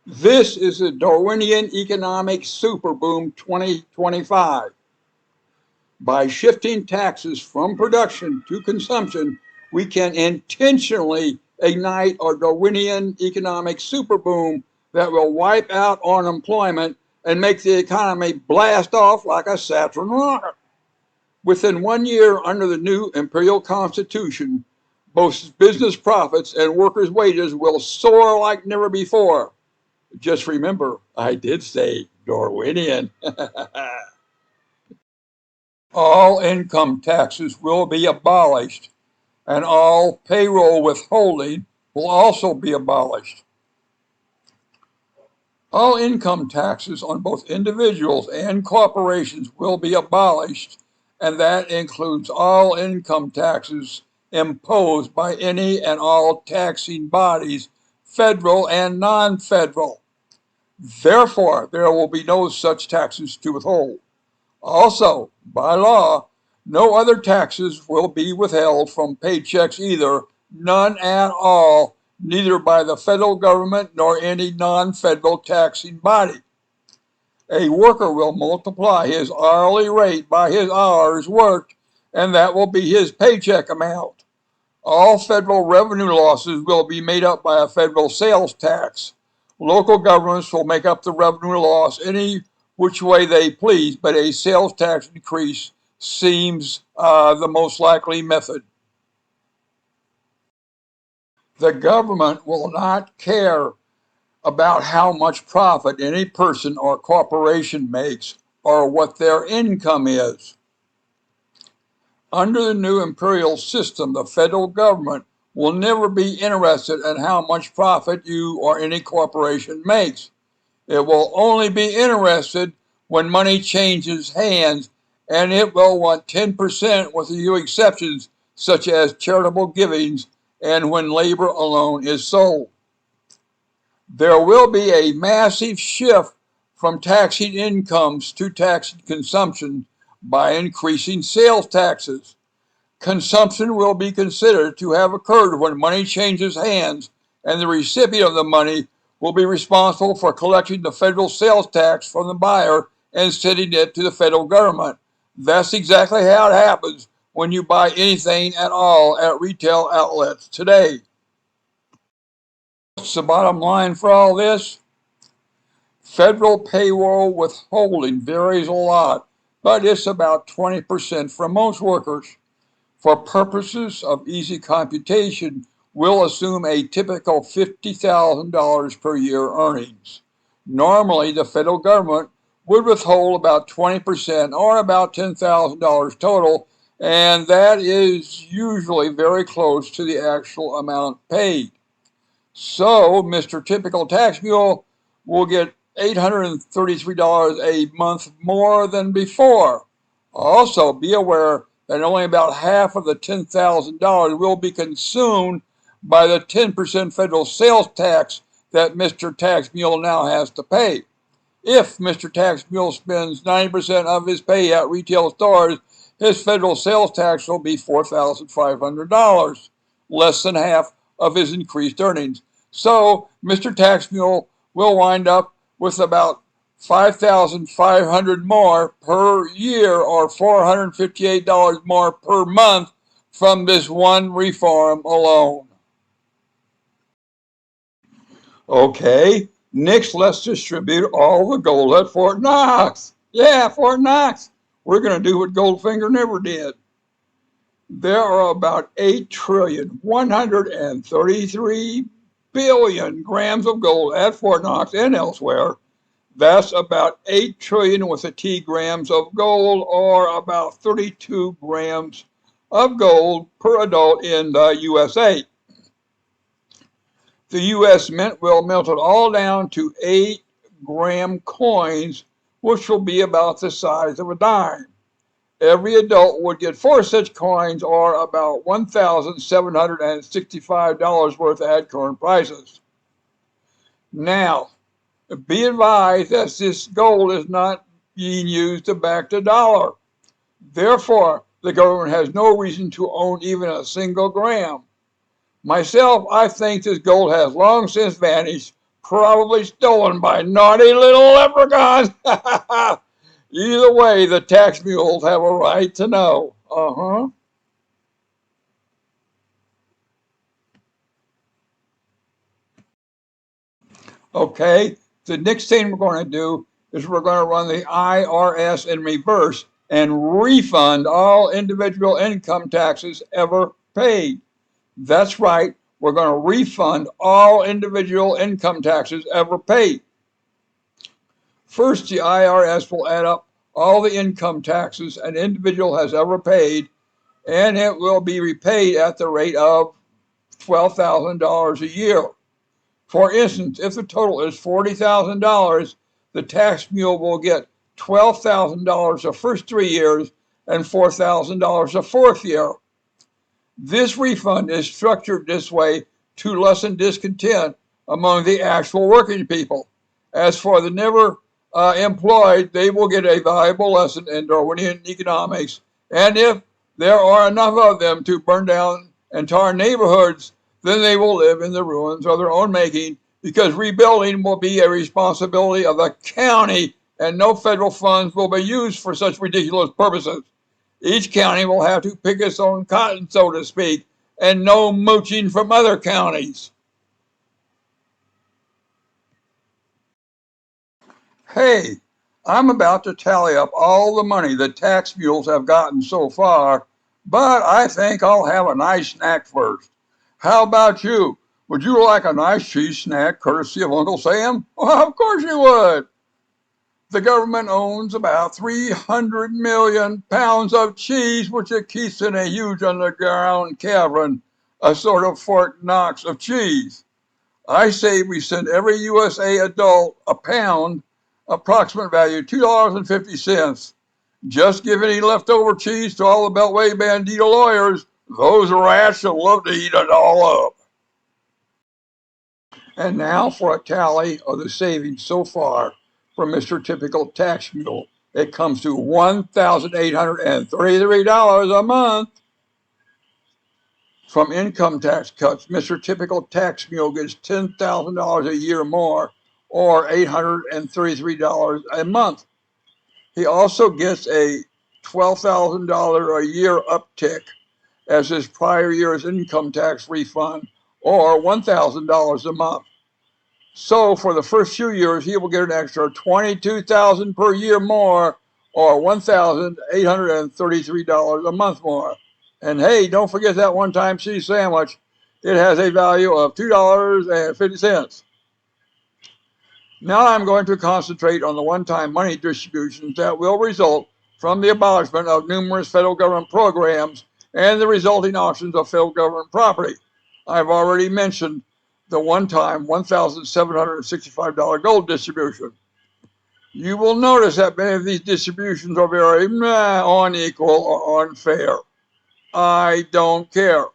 This is the Darwinian economic superboom 2025. By shifting taxes from production to consumption, we can intentionally ignite our Darwinian economic superboom that will wipe out unemployment and make the economy blast off like a Saturn rocket. Within 1 year under the new imperial constitution, both business profits and workers' wages will soar like never before. Just remember, I did say Darwinian. All income taxes will be abolished, and all payroll withholding will also be abolished. All income taxes on both individuals and corporations will be abolished, and that includes all income taxes imposed by any and all taxing bodies, federal and non-federal. Therefore, there will be no such taxes to withhold. Also, by law, no other taxes will be withheld from paychecks either, none at all, neither by the federal government nor any non-federal taxing body. A worker will multiply his hourly rate by his hours worked, and that will be his paycheck amount. All federal revenue losses will be made up by a federal sales tax. Local governments will make up the revenue loss any which way they please, but a sales tax increase seems the most likely method. The government will not care about how much profit any person or corporation makes or what their income is. Under the new imperial system, the federal government will never be interested in how much profit you or any corporation makes. It will only be interested when money changes hands, and it will want 10% with a few exceptions, such as charitable givings and when labor alone is sold. There will be a massive shift from taxing incomes to taxing consumption by increasing sales taxes. Consumption will be considered to have occurred when money changes hands, and the recipient of the money will be responsible for collecting the federal sales tax from the buyer and sending it to the federal government. That's exactly how it happens when you buy anything at all at retail outlets today. What's the bottom line for all this? Federal payroll withholding varies a lot, but it's about 20% for most workers. For purposes of easy computation, we'll assume a typical $50,000 per year earnings. Normally, the federal government would withhold about 20% or about $10,000 total, and that is usually very close to the actual amount paid. So, Mr. Typical Tax Mule will get $833 a month more than before. Also, be aware that only about half of the $10,000 will be consumed by the 10% federal sales tax that Mr. Tax Mule now has to pay. If Mr. Tax Mule spends 90% of his pay at retail stores, his federal sales tax will be $4,500, less than half of his increased earnings. So Mr. Tax Mule will wind up with about $5,500 more per year, or $458 more per month from this one reform alone. Okay, next let's distribute all the gold at Fort Knox. Yeah, Fort Knox. We're going to do what Goldfinger never did. There are about 8,133,000,000,000 grams of gold at Fort Knox and elsewhere. That's about 8 trillion with a T grams of gold, or about 32 grams of gold per adult in the USA. The US Mint will melt it all down to 8-gram coins, which will be about the size of a dime. Every adult would get 4 such coins, or about $1,765 worth at current prices. Now, be advised that this gold is not being used to back the dollar. Therefore, the government has no reason to own even a single gram. Myself, I think this gold has long since vanished probably stolen by naughty little leprechauns. Either way, the tax mules have a right to know. Okay, the next thing we're going to do is we're going to run the IRS in reverse and refund all individual income taxes ever paid. That's right, we're going to refund all individual income taxes ever paid. First, the IRS will add up all the income taxes an individual has ever paid, and it will be repaid at the rate of $12,000 a year. For instance, if the total is $40,000, the tax mule will get $12,000 the first 3 years and $4,000 the fourth year. This refund is structured this way to lessen discontent among the actual working people. As for the never employed, they will get a valuable lesson in Darwinian economics, and if there are enough of them to burn down entire neighborhoods, then they will live in the ruins of their own making, because rebuilding will be a responsibility of the county and no federal funds will be used for such ridiculous purposes. Each county will have to pick its own cotton, so to speak, and no mooching from other counties. Hey, I'm about to tally up all the money the tax mules have gotten so far, but I think I'll have a nice snack first. How about you? Would you like a nice cheese snack courtesy of Uncle Sam? Well, of course you would. The government owns about 300 million pounds of cheese, which it keeps in a huge underground cavern, a sort of Fort Knox of cheese. I say we send every USA adult a pound, approximate value $2.50. Just give any leftover cheese to all the Beltway Bandito lawyers. Those rats will love to eat it all up. And now for a tally of the savings so far for Mr. Typical Tax Mule. It comes to $1,833 a month. From income tax cuts, Mr. Typical Tax Mule gets $10,000 a year more, or $833 a month. He also gets a $12,000 a year uptick as his prior year's income tax refund, or $1,000 a month. So for the first few years, he will get an extra $22,000 per year more, or $1,833 a month more. And hey, don't forget that one-time cheese sandwich. It has a value of $2.50. Now I'm going to concentrate on the one-time money distributions that will result from the abolishment of numerous federal government programs and the resulting auctions of federal government property. I've already mentioned the one-time $1,765 gold distribution. You will notice that many of these distributions are very unequal or unfair. I don't care.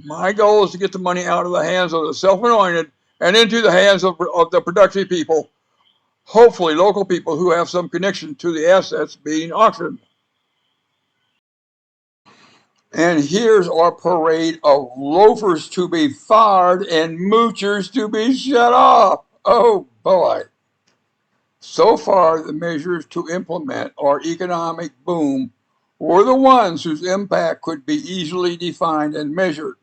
My goal is to get the money out of the hands of the self-anointed and into the hands of the productive people, hopefully local people who have some connection to the assets being auctioned. And here's our parade of loafers to be fired and moochers to be shut off. Oh boy. So far, the measures to implement our economic boom were the ones whose impact could be easily defined and measured.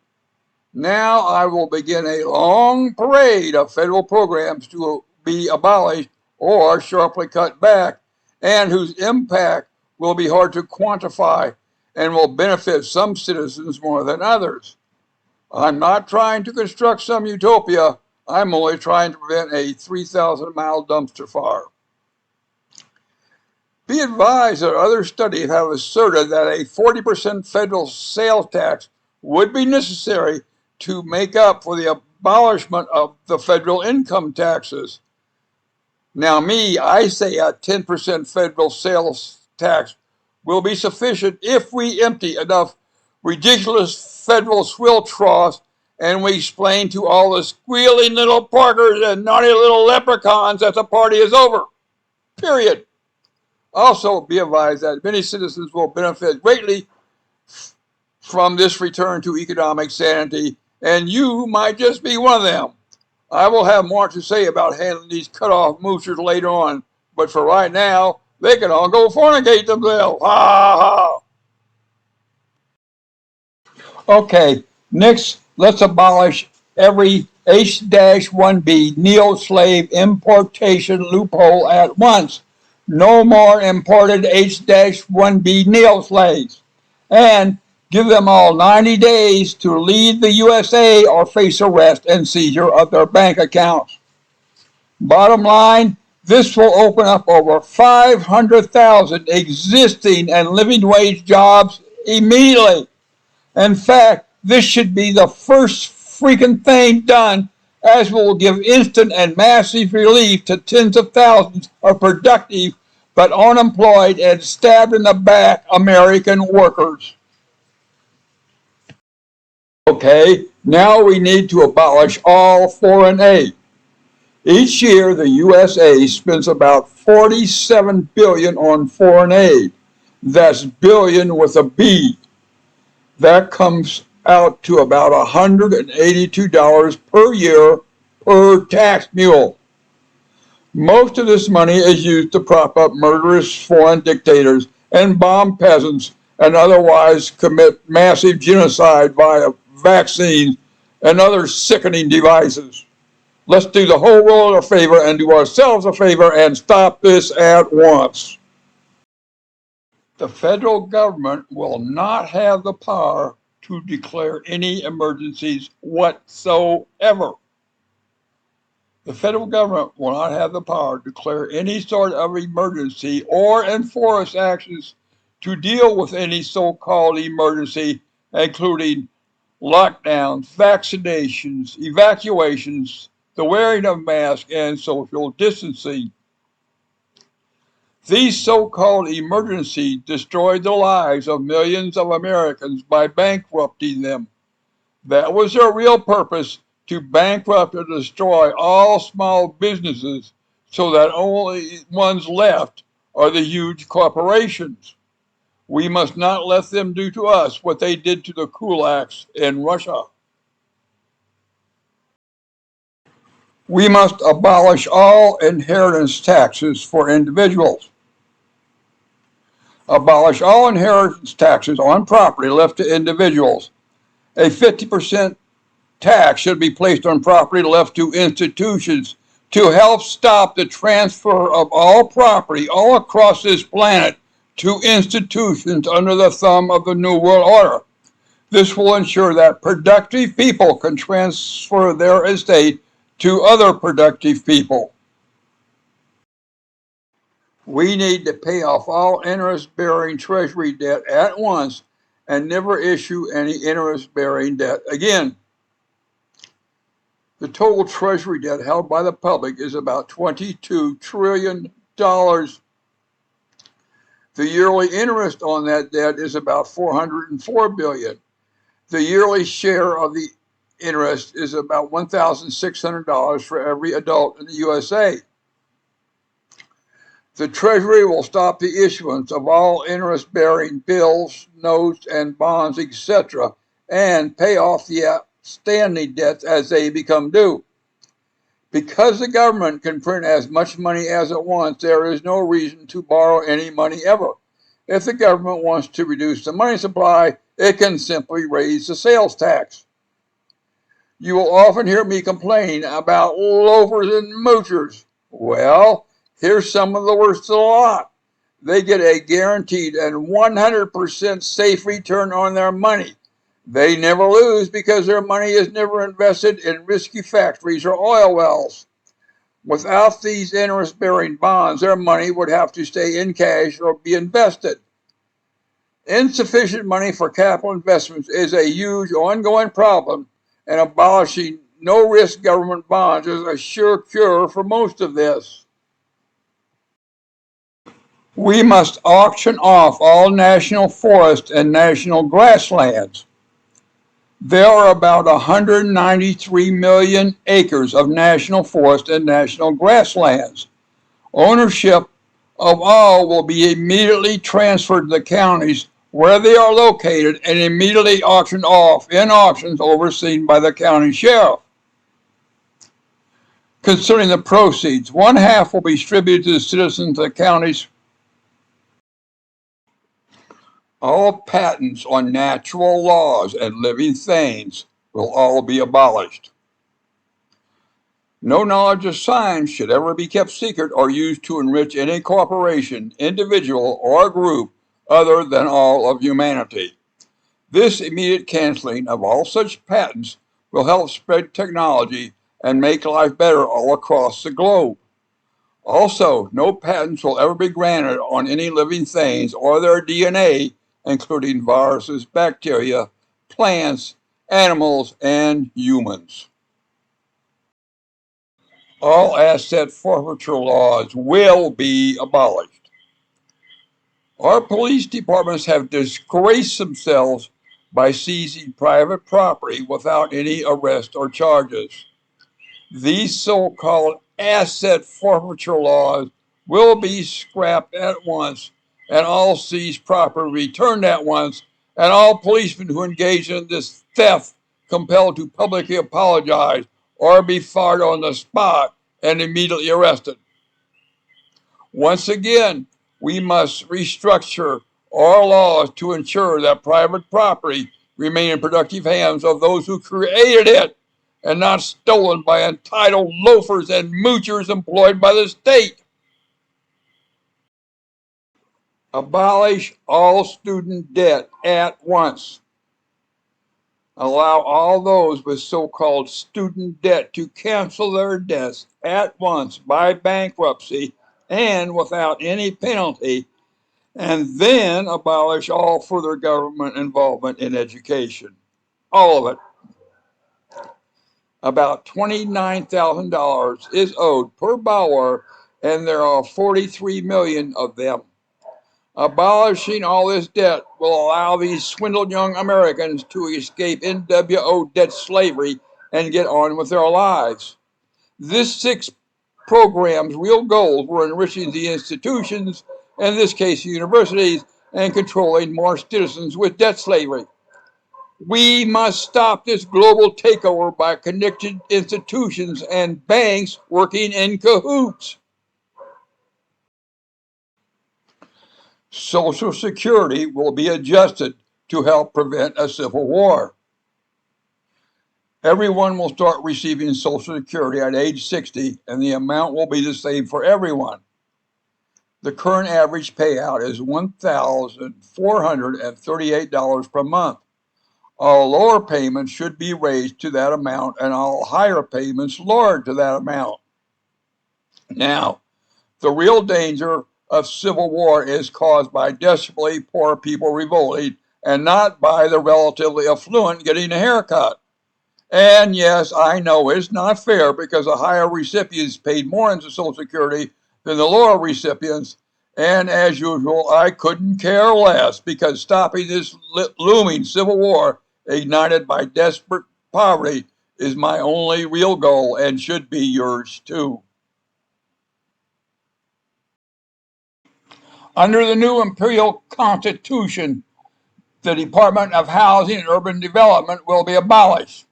Now I will begin a long parade of federal programs to be abolished or sharply cut back, and whose impact will be hard to quantify and will benefit some citizens more than others. I'm not trying to construct some utopia. I'm only trying to prevent a 3,000-mile dumpster fire. Be advised that other studies have asserted that a 40% federal sales tax would be necessary to make up for the abolishment of the federal income taxes. Now I say a 10% federal sales tax will be sufficient if we empty enough ridiculous federal swill troughs and we explain to all the squealing little Parkers and naughty little leprechauns that the party is over. Period. Also, be advised that many citizens will benefit greatly from this return to economic sanity, and you might just be one of them. I will have more to say about handling these cut-off moochers later on, but for right now, they can all go fornicate themselves. Ha ha! Okay, next, let's abolish every H-1B neo-slave importation loophole at once. No more imported H-1B neo-slaves. And give them all 90 days to leave the USA or face arrest and seizure of their bank accounts. Bottom line, this will open up over 500,000 existing and living wage jobs immediately. In fact, this should be the first freaking thing done, as will give instant and massive relief to tens of thousands of productive but unemployed and stabbed in the back American workers. Okay, now we need to abolish all foreign aid. Each year, the USA spends about $47 billion on foreign aid. That's billion with a B. That comes out to about $182 per year per tax mule. Most of this money is used to prop up murderous foreign dictators and bomb peasants and otherwise commit massive genocide via vaccines and other sickening devices. Let's do the whole world a favor and do ourselves a favor and stop this at once. The federal government will not have the power to declare any emergencies whatsoever. The federal government will not have the power to declare any sort of emergency or enforce actions to deal with any so-called emergency, including lockdowns, vaccinations, evacuations, the wearing of masks, and social distancing. These so-called emergencies destroyed the lives of millions of Americans by bankrupting them. That was their real purpose, to bankrupt or destroy all small businesses so that only ones left are the huge corporations. We must not let them do to us what they did to the kulaks in Russia. We must abolish all inheritance taxes for individuals. Abolish all inheritance taxes on property left to individuals. A 50% tax should be placed on property left to institutions to help stop the transfer of all property all across this planet to institutions under the thumb of the New World Order. This will ensure that productive people can transfer their estate to other productive people. We need to pay off all interest-bearing Treasury debt at once and never issue any interest-bearing debt again. The total Treasury debt held by the public is about $22 trillion. The yearly interest on that debt is about $404 billion. The yearly share of the interest is about $1,600 for every adult in the USA. The Treasury will stop the issuance of all interest-bearing bills, notes, and bonds, etc., and pay off the outstanding debts as they become due. Because the government can print as much money as it wants, there is no reason to borrow any money ever. If the government wants to reduce the money supply, it can simply raise the sales tax. You will often hear me complain about loafers and moochers. Well, here's some of the worst of the lot. They get a guaranteed and 100% safe return on their money. They never lose because their money is never invested in risky factories or oil wells. Without these interest-bearing bonds, their money would have to stay in cash or be invested. Insufficient money for capital investments is a huge ongoing problem, and abolishing no-risk government bonds is a sure cure for most of this. We must auction off all national forests and national grasslands. There are about 193 million acres of national forest and national grasslands. Ownership of all will be immediately transferred to the counties where they are located and immediately auctioned off in auctions overseen by the county sheriff. Concerning the proceeds, one half will be distributed to the citizens of the counties. All patents on natural laws and living things will all be abolished. No knowledge of science should ever be kept secret or used to enrich any corporation, individual, or group other than all of humanity. This immediate canceling of all such patents will help spread technology and make life better all across the globe. Also, no patents will ever be granted on any living things or their DNA, including viruses, bacteria, plants, animals, and humans. All asset forfeiture laws will be abolished. Our police departments have disgraced themselves by seizing private property without any arrest or charges. These so-called asset forfeiture laws will be scrapped at once, and all seized property returned at once, and all policemen who engage in this theft compelled to publicly apologize or be fired on the spot and immediately arrested. Once again, we must restructure our laws to ensure that private property remain in productive hands of those who created it and not stolen by entitled loafers and moochers employed by the state. Abolish all student debt at once. Allow all those with so-called student debt to cancel their debts at once by bankruptcy and without any penalty, and then abolish all further government involvement in education. All of it. About $29,000 is owed per borrower, and there are 43 million of them. Abolishing all this debt will allow these swindled young Americans to escape NWO debt slavery and get on with their lives. This six program's real goals were enriching the institutions, in this case universities, and controlling more citizens with debt slavery. We must stop this global takeover by connected institutions and banks working in cahoots. Social Security will be adjusted to help prevent a civil war. Everyone will start receiving Social Security at age 60, and the amount will be the same for everyone. The current average payout is $1,438 per month. All lower payments should be raised to that amount, and all higher payments lowered to that amount. Now, the real danger of civil war is caused by desperately poor people revolting, and not by the relatively affluent getting a haircut. And yes, I know it's not fair because the higher recipients paid more into Social Security than the lower recipients. And as usual, I couldn't care less because stopping this looming civil war ignited by desperate poverty is my only real goal and should be yours too. Under the new Imperial Constitution, the Department of Housing and Urban Development will be abolished.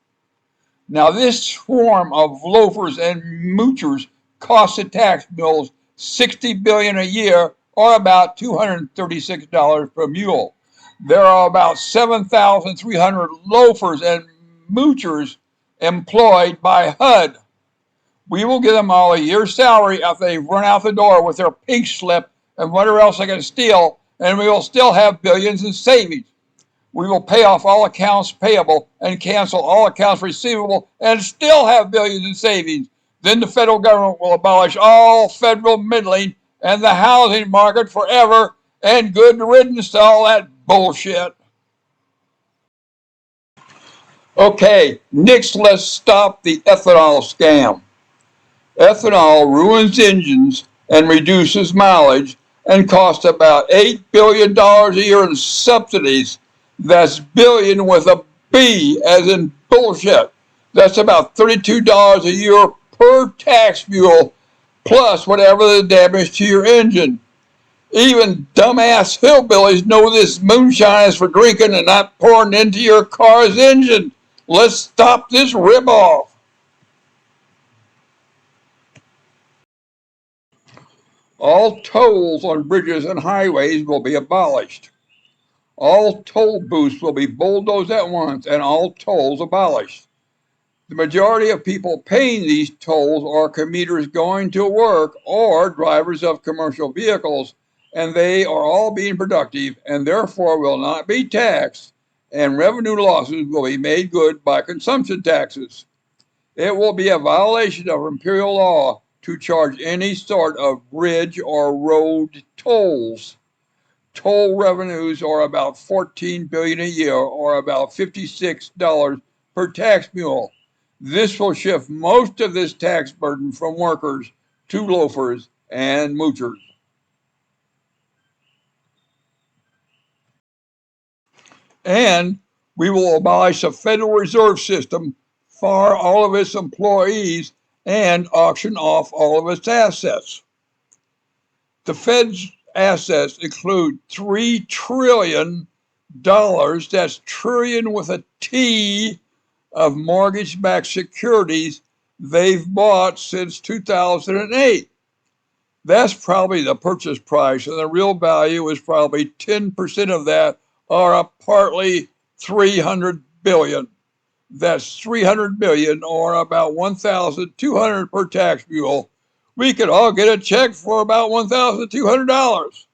Now, this swarm of loafers and moochers costs the tax bills $60 billion a year, or about $236 per mule. There are about 7,300 loafers and moochers employed by HUD. We will give them all a year's salary after they run out the door with their pink slip and whatever else they can steal, and we will still have billions in savings. We will pay off all accounts payable and cancel all accounts receivable and still have billions in savings. Then the federal government will abolish all federal middling and the housing market forever, and good riddance to all that bullshit. Okay, next let's stop the ethanol scam. Ethanol ruins engines and reduces mileage and costs about $8 billion a year in subsidies. That's billion with a B, as in bullshit. That's about $32 a year per tax fuel, plus whatever the damage to your engine. Even dumbass hillbillies know this moonshine is for drinking and not pouring into your car's engine. Let's stop this ripoff. All tolls on bridges and highways will be abolished. All toll booths will be bulldozed at once and all tolls abolished. The majority of people paying these tolls are commuters going to work or drivers of commercial vehicles, and they are all being productive and therefore will not be taxed, and revenue losses will be made good by consumption taxes. It will be a violation of imperial law to charge any sort of bridge or road tolls. Toll revenues are about $14 billion a year, or about $56 per tax mule. This will shift most of this tax burden from workers to loafers and moochers. And we will abolish the Federal Reserve System, fire all of its employees, and auction off all of its assets. The Fed's assets include $3 trillion, that's trillion with a T, of mortgage-backed securities they've bought since 2008. That's probably the purchase price, and the real value is probably 10% of that, or partly 300 billion. That's 300 billion, or about 1,200 per tax mule. We could all get a check for about $1,200.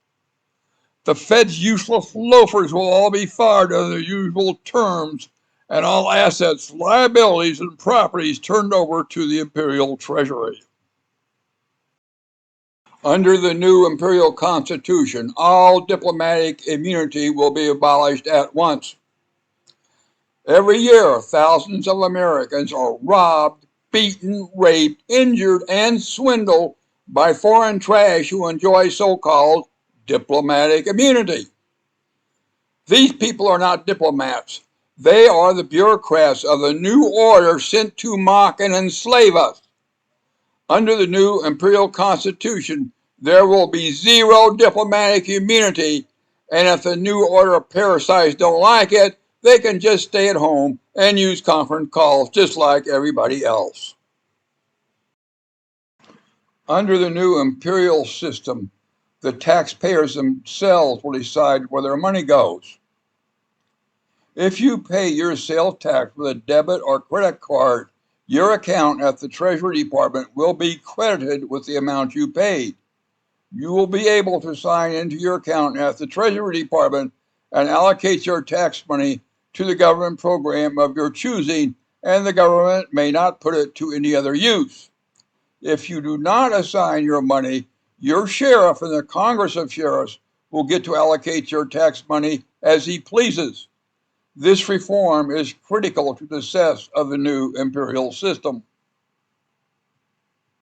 The Fed's useless loafers will all be fired under the usual terms, and all assets, liabilities, and properties turned over to the Imperial Treasury. Under the new Imperial Constitution, all diplomatic immunity will be abolished at once. Every year, thousands of Americans are robbed, beaten, raped, injured, and swindled by foreign trash who enjoy so-called diplomatic immunity. These people are not diplomats. They are the bureaucrats of the new order sent to mock and enslave us. Under the new Imperial Constitution, there will be zero diplomatic immunity, and if the new order parasites don't like it, they can just stay at home and use conference calls just like everybody else. Under the new imperial system, the taxpayers themselves will decide where their money goes. If you pay your sales tax with a debit or credit card, your account at the Treasury Department will be credited with the amount you paid. You will be able to sign into your account at the Treasury Department and allocate your tax money to the government program of your choosing, and the government may not put it to any other use. If you do not assign your money, your sheriff and the Congress of Sheriffs will get to allocate your tax money as he pleases. This reform is critical to the success of the new imperial system.